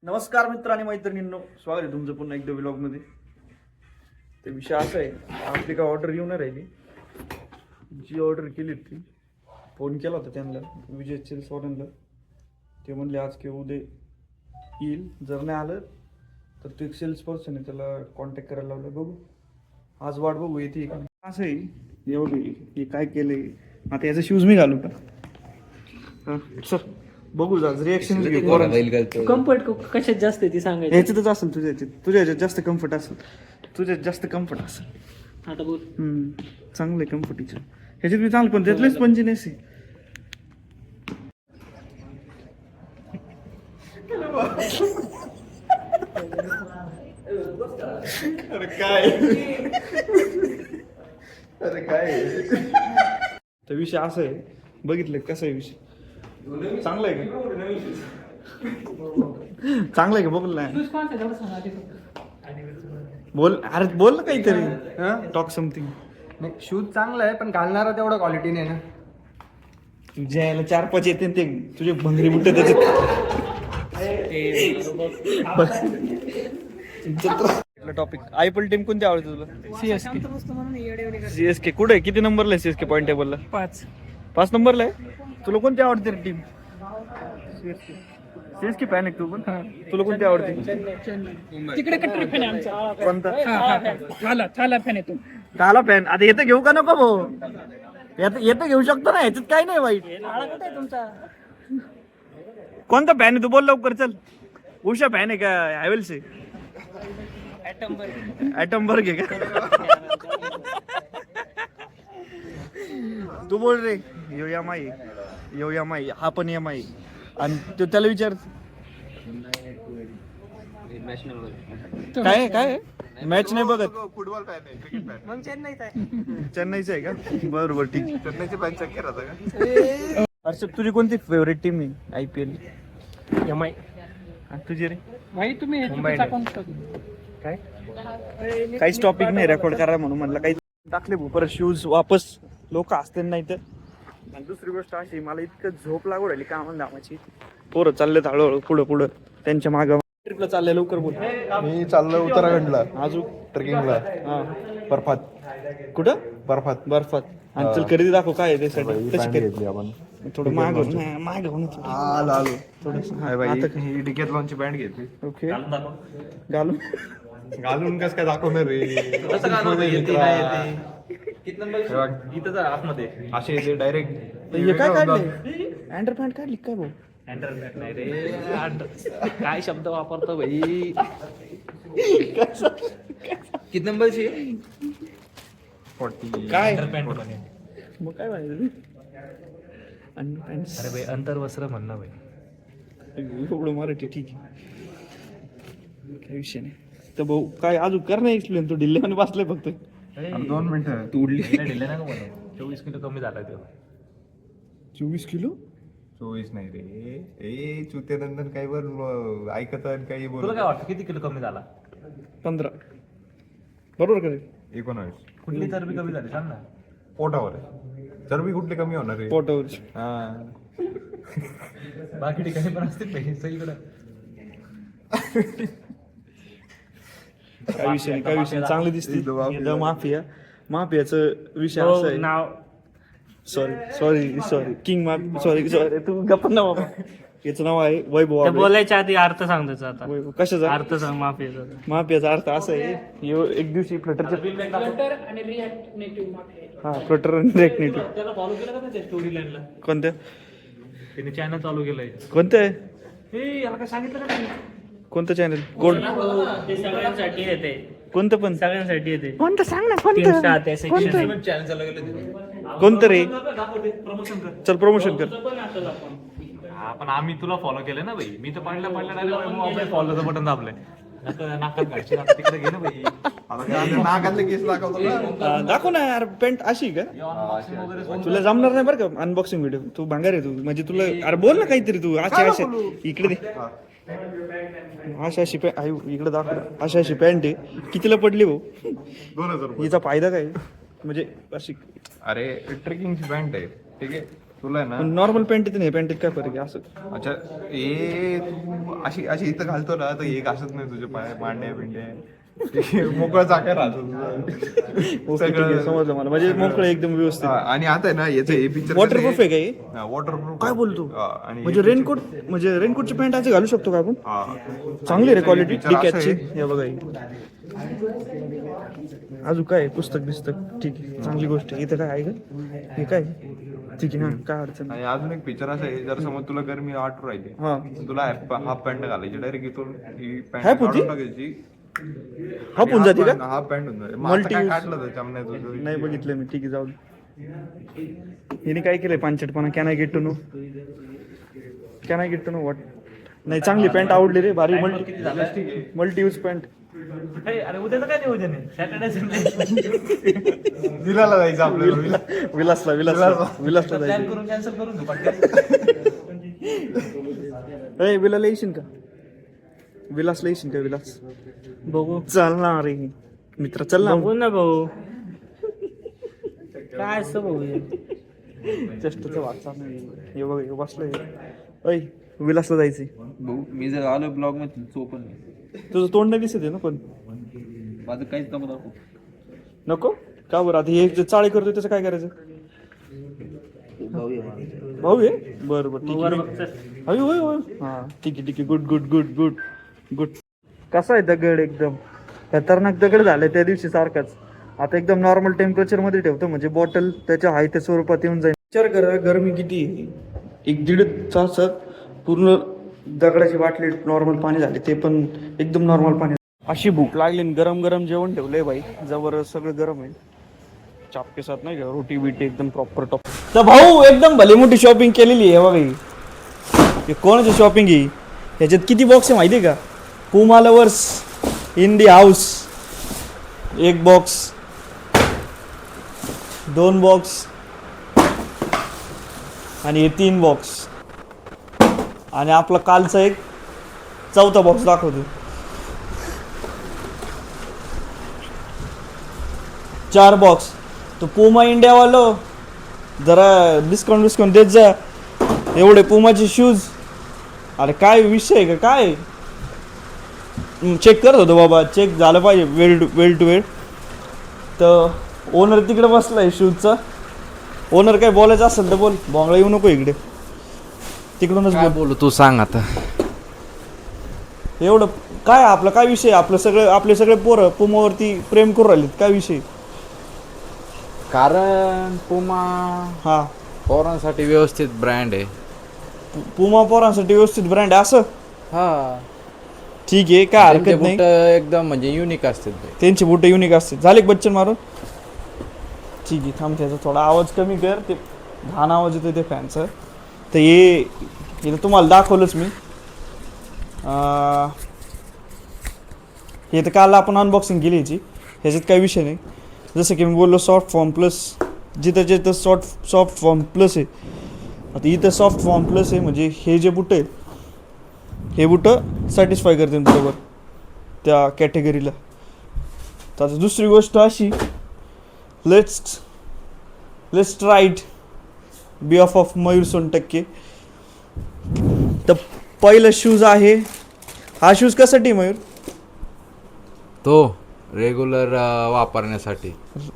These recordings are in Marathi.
नमस्कार मित्र आणि मैत्रिणींनो, स्वागत आहे तुमचं पुन्हा एकदा व्लॉगमध्ये. ते विषय असा आहे, आपली काय ऑर्डर येऊन राहिली. जी ऑर्डर केली ती फोन केला होता त्यांना, विजय चिलसवारांना. ते म्हणले आज किंवा उद्या येईल, जर नाही आलं तर ते एक सेल्स पर्सन आहे, त्याला कॉन्टॅक्ट करायला लावलं. बघू आज वाट बघू येते का. असं आहे एवढं हे काय केलंय आता. याचं शूज मी घालू का? हां सर बघू जा रिएक्शन. कम्फर्ट कशात जास्त आहे ती सांगायची. ह्याच्यातच असेल तुझ्या ह्याच्यात जास्त कम्फर्ट असेल, तुझ्यात जास्त कम्फर्ट असेल. आता बोल. चांगलं आहे कम्फर्टीचं ह्याच्यात मी चांगलं, पण त्यातलेच पंचीनेस आहे. अरे काय अरे काय तर विषय असा आहे, बघितलं कसा आहे विषय. चांगलं आहे का? चांगलं आहे का? बघ ना बोल. अरे बोल ना काहीतरी, टॉक समथिंग. नाही शूज चांगला आहे पण घालणारा तेवढा क्वालिटी नाही ना. तुझ्या याला 4-5 येते ते तुझे भंगरी बुट्टे त्याच्यात. टॉपिक आयपीएल टीम कोणती आवडते तुला? सीएसके. कुठे आहे? किती नंबरला आहे सीएसके पॉईंट टेबलला? 5 नंबरला आहे. तुला कोणती आवडते रे टीम? सीएसके फॅन आहे तू पण? तुला कोणती आवडते? तिकडे कट्टर फॅन आहे आमचा. कोणता? थाला फॅन आहे तू. काला फॅन. आता येतं घेऊ का नको भाऊ? येतं घेऊ शकतो ना, ह्याच्यात काय नाही वाईट. तुमचा कोणता फॅन आहे तू? बोल लवकर चल. उषा फॅन आहे का हॅवेल्स आहे? ॲटमबर्ग आहे का? तू बोल रे. यो एम आय हा पण MI. आणि तो त्याला विचार काय काय मॅच नाही बघत. फुटबॉल फॅन आहे, क्रिकेट फॅन. मग चेन्नईचा आहे. चेन्नईचं आहे का? बरोबर ठीक. चेन्नईचे फॅन चक्कर होता का? हर्षद तुझी कोणती फेवरेट टीम आहे IPL? MI. तुझी रे? भाई तुम्ही मुंबई काय काहीच टॉपिक नाही रेकॉर्ड करा म्हणून म्हणलं काही टाकले भाऊ. परत शूज वापस लोक असते नाही तर. आणि दुसरी गोष्ट अशी, मला इतकं झोप लागू राहिली कामाला धामाची. पोरं चाललेत हळूहळू पुढं त्यांच्या मागं. ट्रिपला चाललंय, लवकर बोल. मी चाललो उत्तराखंडला अजून ट्रेकिंगला. हा बर्फात. कुठं? बर्फात आणि चल खरेदी दाखव काय आहे त्यासाठी. कशी पॅन्ट खरेदी? घेतली आपण. थोडं माग होऊन आलो थोडं आता ही डिकेथलॉनची पॅन्ट घेतली. ओके घालून घालून कसं काय दाखवणार रे? असे येते डायरेक्ट. हे काय काढले? अंडरपॅन्ट काढली काय भाऊ? नाही रे. काय शब्द वापरतो भाई. किती नंबरची? 40. काय अंडरपॅन्ट मग काय पाहिजे? अरे भाई अंतर्वस्त्र म्हणणं भाई. एवढं मराठी ठीक आहे, काही विषय नाही. तर भाऊ काय अजून कर नाही एक्सप्लेन. तू ढिल्ल्यामध्ये बसलाय फक्त. 2 मिनिटं. तू उडली ढिले ना म्हणून 24 किलो कमी झाला तेव्हा. 24 किलो? 24 नाही रे. ए चुत्यानंदन काही वर ऐकत आणि काही तुला बोल. काय वाटतं किती किलो कमी झाला? 15 बरोबर का रे? 19. कुठली चरबी कमी झाली सांग ना. पोटावर चरबी कुठली कमी होणार रे? पोटावरची. हा. बाकी ठिकाणी पण असते पैसे सगळीकडे. काय विषय नाही, काय विषय नाही. चांगली दिसते. The Mafia. The Mafia. माफियाचं विषय असा आहे. नाव सॉरी किंग सॉरी तू गप्प ना बाबा. याचं नाव आहे वैभव ते आबळे. बोलायच्या आधी अर्थ सांग त्याचा. आता वैभव कशाचा अर्थ सांग माफीचा. माफियाचा अर्थ असा आहे, एक दिवशी फ्लटरचं आणि रिॲक्टिव्ह हा फ्लटर आणि रेक्निटी. त्याला फॉलो केलं का त्या स्टोरी लाईनला? कोणत्या त्याने चॅनल चालू केलंय. कोणतं आहे? हे याला काय सांगितलं का तुम्ही? कोणतं चॅनल? गोल्ड ते सगळ्यांसाठी येते. कोणतं पण? सगळ्यांसाठी येते. कोणतं सांग ना? Insta त्या section. चॅनल चालू केलं. कोणतं रे? प्रमोशन कर. चल प्रमोशन कर. हा पण आम्ही तुला फॉलो केलं ना भाई. मी तर पडल्या फॉलोचं बटन दाबलंय. नाकात घालशील आता तिकडे घे ना भाई. आता काय नाकातले केस दाखवतो ना. दाखव ना यार. पेंट अशी का? अनबॉक्सिंग वगैरे तुला जमणार नाही बरं का अनबॉक्सिंग व्हिडिओ. तू भांगार आहे तू. म्हणजे तुला अरे बोल ना काहीतरी तू. अशा इकडे दे. अशी पॅन्ट इकडे दाखव. अशी पॅन्ट आहे. कितीला पडली भाऊ? 2000 रुपये. हिचा फायदा काय म्हणजे अशी? अरे ट्रेकिंगची पॅन्ट आहे ठीक आहे. तुला आहे ना नॉर्मल पॅन्टीत नाही, पॅन्टीत काय फरक आहे असं? अच्छा हे तू अशी अशी इथं घालतो ना तर हे घासत नाही तुझे पाय मांड्या बिंड्या मोकळा चाका राहतो ओके ठीक आहे, समजलं मला. म्हणजे मोकळं एकदम व्यवस्थित. आणि आता आहे ना याचं हे पिक्चर वॉटरप्रूफ आहे का हे? वॉटरप्रूफ काय बोलतो? आणि म्हणजे रेनकोट, म्हणजे रेनकोटची पॅन्ट अशी घालू शकतो का आपण? चांगली रे क्वालिटी डिकॅटची. हे बघा ही. अजून काय पुस्तक बिस्तक? ठीक आहे, चांगली गोष्ट आहे. इथं काय आहे का? हे काय? ठीक आहे ना, काय अडचण नाही. आणि अजून एक पिक्चर असं आहे, जर समज तुला गरमी आठवू राहिली हा तर तुला हाफ पॅन्ट घालायची डायरेक्ट इथून ही पॅन्ट Half होती? काढून टाकायची. हा होऊन जाते का? हाफ पॅन्ट होऊन जाते. मग आता काय Multi-use. काढलं तर चमण्याचं नाही बघितलं मी. ठीक आहे, जाऊ दे. हिने काय केलंय पांचटपणा? Can I get to know? Can I get to know what? नाही, चांगली पॅन्ट आवडली रे, भारी. Multi use pant. अरे उद्याचं काय नियोजन आहे? सॅटर्डे संडे विलाला जायचं आपल्याला. विलासला प्लॅन जायचं. करून कॅन्सल करून घेऊ पटकन. विलाला येशील का? विलासला येशील का? विलास बघू चल ना रे मित्र, चल ना. बघू ना भाऊ, काय असतं भाऊ हे? चेष्टाचा वाचा नाही. हे बघ, हे बसलंय. ऐ विलासला जायचंय. भाऊ मी जर आलो ब्लॉग मध्ये चोपन तुझं तोंड नाही दिसत आहे ना पण. माझं काहीच नको दाखव. नको का बरं? आता हे जे चाळे करतोय त्याचं काय करायचं? भाऊ ये माझा. भाऊ आहे. बरं बरं ठीक वर आहे. बघतोस? होय होय होय. हा ठीक आहे ठीक आहे. Good good good good good. कसा आहे दगड? एकदम खतरनाक दगड झालाय त्या दिवशी सारखाच. आता एकदम नॉर्मल टेम्परेचर मध्ये ठेवतो म्हणजे बॉटल त्याच्या हाय त्या स्वरूपात येऊन जाईल. विचार करा गरमी किती आहे. 1-1.5 तासात पूर्ण दगडाची बाटली नॉर्मल पाणी झाले, ते पण एकदम नॉर्मल पाणी. अशी भूक लागली आणि गरम गरम जेवण ठेवलंय बाई. जवळ सगळं गरम आहे. चापके साथ नाही का, रोटी बिटी एकदम प्रॉपर टॉप. तर भाऊ एकदम भली मोठी शॉपिंग केलेली आहे बघा. ही कोणाची शॉपिंग आहे? ह्याच्यात किती बॉक्स आहे माहिती आहे का? पुमा lovers in the house. 1 box, 2 box आणि हे 3 बॉक्स. आणि आपला कालचा एक 4था बॉक्स दाखवतो. 4 बॉक्स. तो पुमा इंडियावालो जरा डिस्काउंट देत जा. एवढे पुमाचे शूज. अरे काय विषय आहे का काय? चेक करत होतो बाबा, चेक झालं पाहिजे वेल टू वेल. तर ओनर तिकडे बसलाय शूजचा. ओनर काय बोलायचं असेल तर बोल, बोंगळा येऊ नको इकडे. तिकडूनच बोल. बोलू तू सांग आता. एवढं काय आपला काय विषय? आपलं सगळं, आपले सगळे पोरं पुमावरती प्रेम करू राहिलेत. काय विषय? कारण पुमा हा, पोरांसाठी व्यवस्थित ब्रँड आहे. पुमा पोरांसाठी व्यवस्थित ब्रँड आहे असं? हा, ठीक आहे, काय हरकत नाही. एकदम म्हणजे युनिक असते. त्यांचे बुट युनिक असते. झाले का बच्चन मारून? ठीक आहे, थांब. त्याचा थोडा आवाज कमी कर, ते घाण आवाज येतो ते फॅनचा. तर हे तुम्हाला दाखवलंच मी. हे तर काल आपण अनबॉक्सिंग केली याची. ह्याच्यात काही विषय नाही. जसं की मी बोललो सॉफ्ट फॉर्म प्लस, जिथं जिथं सॉफ्ट फॉर्म प्लस आहे. आता इथं सॉफ्ट फॉर्म प्लस आहे म्हणजे हे जे बुट आहेत, हे बुटं सॅटिस्फाय करते बरोबर त्या कॅटेगरीला. तर आता दुसरी गोष्ट अशी, let's trait be of Mayur Sontakke. तर पहिलं शूज आहे. हा शूज कशासाठी मयूर? तो रेग्युलर वापरण्यासाठी.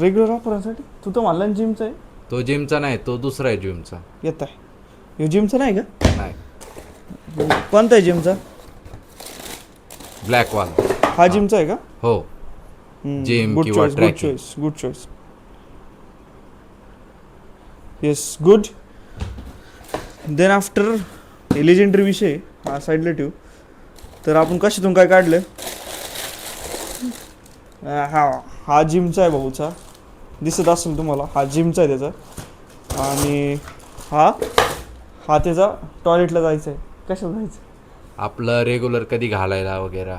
रेग्युलर वापरण्यासाठी? तू तर म्हणला जिमचा आहे. तो जिमचा नाही, तो दुसरा आहे जिमचा. येत आहे. हे जिमचा नाही का? नाही, कोणता आहे जिमचा? ब्लॅक वाल. हा जिमचा आहे का? हो, जिम गुड किंवा choice, good tracking. Choice, good choice. Yes, good. Then after legendary विषय हा साईडला ठेवू. तर आपण कशातून काय काढलं? हा जिमचा आहे भाऊचा. दिसत असेल तुम्हाला, हा जिमचा आहे त्याचा. आणि हा त्याचा टॉयलेटला जायचं आहे. कशाला जायचं? आपलं रेग्युलर कधी घालायला वगैरे.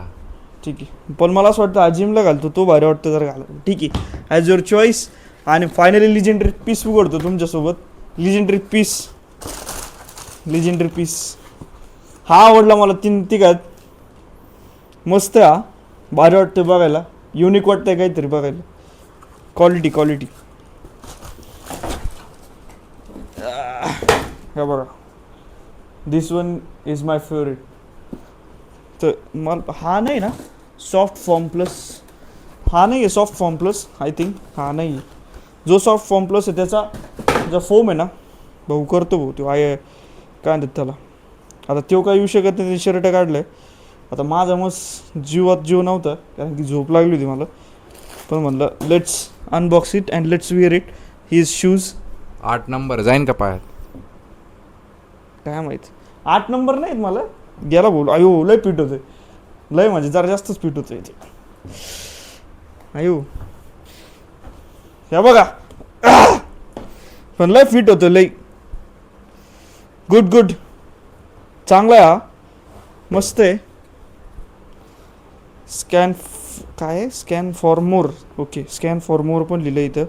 ठीक आहे, पण मला असं वाटतं हा जिमला घालतो तो भारी वाटतं जर घालायला. ठीक आहे, ॲज युअर चॉईस. आणि फायनली लिजेंडरी पीस उघडतो तुमच्यासोबत. लिजेंडरी पीस हा आवडला मला. 3 तिघात मस्त आहे. हा भारी वाटतं बघायला, युनिक वाटतंय काहीतरी बघायला. क्वालिटी हे बघा, दिस वन इज माय फेवरेट. तर मला हा नाही ना सॉफ्ट फॉर्म प्लस, हा नाही आहे soft form plus I think, हा नाही आहे. जो सॉफ्ट फॉर्म प्लस आहे त्याचा जो फोम आहे ना भाऊ करतो भाऊ तो काय म्हणतात त्याला, आता तो काय येऊ शकत नाही, शर्ट काढलं आहे. आता माझा मस्त जीवात जीव नव्हता कारण की झोप लागली होती मला, पण म्हणलं let's unbox it and let's wear it his shoes. 8 नंबर जाईन का पायात? काय माहीत 8 नंबर नाहीत मला, गेला बोल अयो लय पीठ होते, लय म्हणजे जरा जास्तच पीठ होतं इथे. अयो हे बघा पण लय फिट होतं लय. गुड गुड, चांगला आहे हा, मस्त आहे. स्कॅन काय आहे, scan for more. Okay, scan for more पण लिहिलं इथं,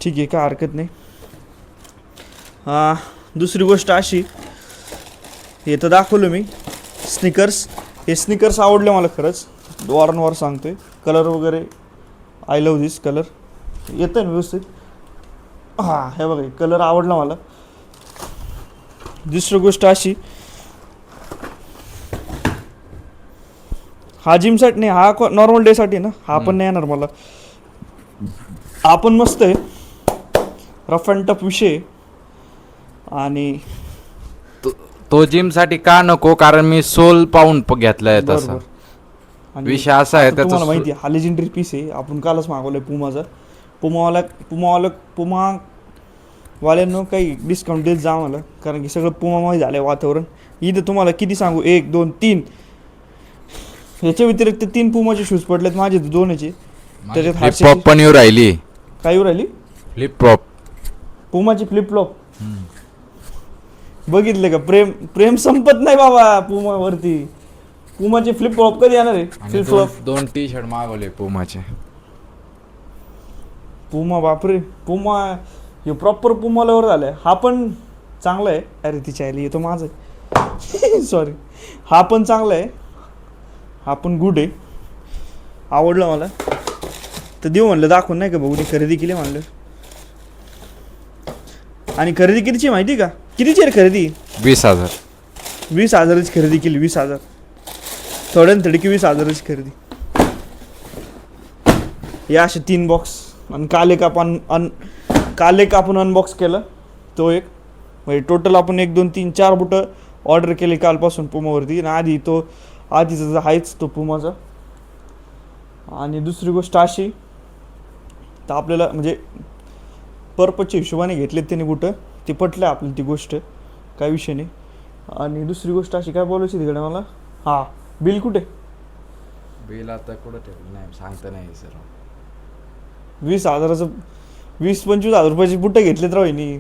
ठीक आहे काय हरकत नाही. दुसरी गोष्ट अशी, हे तर दाखवलं मी स्निकर्स. हे स्निकर्स आवडले मला खरंच, वारंवार सांगतोय. कलर वगैरे आय लव्ह दिस कलर, येतं ना व्यवस्थित. हां हे बघा कलर आवडला मला. दुसरी गोष्ट अशी, हा जिमसाठी नाही, हा नॉर्मल डेसाठी ना, हा पण नाही येणार मला. हा पण मस्त आहे, रफ अँड टफ विषय. आणि तो जिम साठी का नको, कारण मी सोल पाऊंड घेतलाय तसा. आणि विषय असा आहे आता तुम्हाला त्याचा, माहिती आहे हा लेजेंडरी पीस आहे, आपण कालच मागवलंय पुमाचा. पुमावाल्यांनो काही डिस्काउंट देत जा आम्हाला, कारण की सगळं पुमामध्ये झालं आहे वातावरण. इथं तुम्हाला किती सांगू, 1 2 3 ह्याच्या व्यतिरिक्त 3 पुमाचे शूज पडलेत माझे, 2 याचे. त्याच्यात फ्लिप फ्लॉप पण येऊ राहिली. काय येऊ राहिली? फ्लिप फ्लॉप, पुमाची फ्लिप फ्लॉप. बघितले का, प्रेम संपत नाही बाबा पुमावरती. पुमाचे फ्लिप फ्लॉप कधी येणार आहे? फ्लिप फ्लॉप 2 टी शर्ट मागवले पुमाचे. पुमा बापरे, पुमा हे प्रॉपर पुमालावर झालंय. हा पण चांगला आहे. अरे तिच्या आली येतो माझं सॉरी. हा पण चांगला आहे, हा पण गुड आहे, आवडलं मला. तर देऊ म्हणलं दाखवून, नाही का भाऊने खरेदी केली म्हणलं. आणि खरेदी कितीची माहिती का? कितीची आहे खरेदी? 20,000. 20,000ची खरेदी केली. 20,000 थोड्यान थोडी की 20,000ची खरेदी. या असे 3 बॉक्स. आणि काल एक आपण अनबॉक्स केलं तो एक, म्हणजे टोटल आपण 1 2 3 4 बुटं ऑर्डर केले कालपासून पुमावरती. आणि आधीचा आहेच तो पुमाचा. आणि दुसरी गोष्ट अशी, तर आपल्याला म्हणजे पर्पजच्या हिशोबाने घेतलेत त्यांनी बुटं, ते पटलं आपल्याला ती गोष्ट, काय विषय नाही. आणि दुसरी गोष्ट अशी, काय बोलायची तिकडे मला, हां बिल कुठे? बिल आता कुठं ठेवलं नाही सांगता नाही सर. 20,000चं 20-25,000 रुपयाची बुटं घेतलेत राहिनी,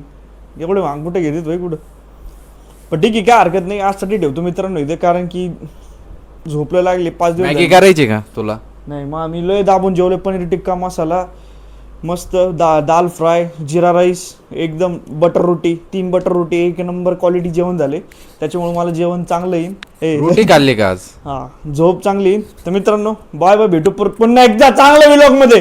एवढे महाग बुटं घेतलेत भाई कुठं. पण ठीक आहे काय हरकत नाही, आजसाठी ठेवतो मित्रांनो इथे, कारण की झोपलं लागले 5 दिवस मॅगी करायची का तुला? नाही मग मी लय दाबून जेवले. पनीर टिक्का मसाला मस्त, दाल फ्राय, जिरा राईस, एकदम बटर रोटी, 3 बटर रोटी, 1 नंबर क्वालिटी जेवण झाले. त्याच्यामुळे मला जेवण चांगलं येईल. रोटी खाल्ली का आज? हां झोप चांगली येईल. तर मित्रांनो बाय बाय, भेटू पुन्हा एकदा चांगल्या व्लॉग मध्ये.